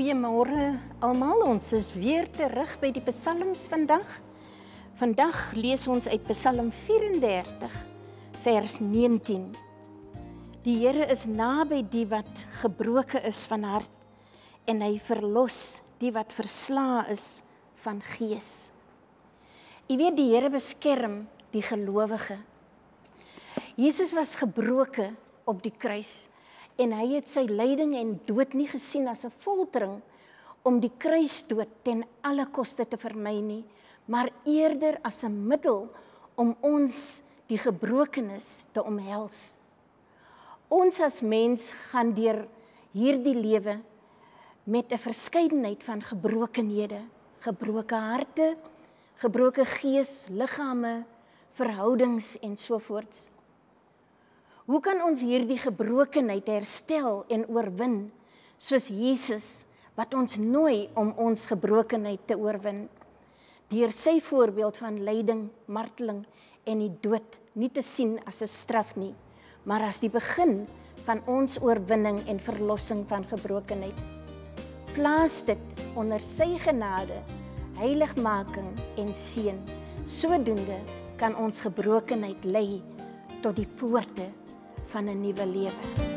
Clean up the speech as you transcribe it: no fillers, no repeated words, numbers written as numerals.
Goeiemôre almal, ons is weer terug by die psalms vandag. Vandag lees ons uit Psalm 34, vers 19. Die Here is naby die wat gebroken is van hart, en hy verlos die wat verslae is van gees. Jy weet, die Here beskerm die gelowige. Jesus was gebroken op die kruis, en hy het sy lyding en dood nie gesien as 'n foltering om die kruisdood ten alle koste te vermy nie, maar eerder as 'n middel om ons die gebrokenis te omhels. Ons as mens gaan deur hierdie lewe met 'n verskeidenheid van gebrokenhede, gebroke harte, gebroke gees, liggame, verhoudings en sovoorts. Hoe kan ons hierdie gebrokenheid herstel en oorwin, soos Jesus, wat ons nooi om ons gebrokenheid te oorwin, deur sy voorbeeld van lyding, marteling en die dood nie te sien as 'n straf nie, maar as die begin van ons oorwinning en verlossing van gebrokenheid. Plaas dit onder sy genade, heiligmaking en seën. Sodoende kan ons gebrokenheid lei tot die poorte van 'n nuwe lewe.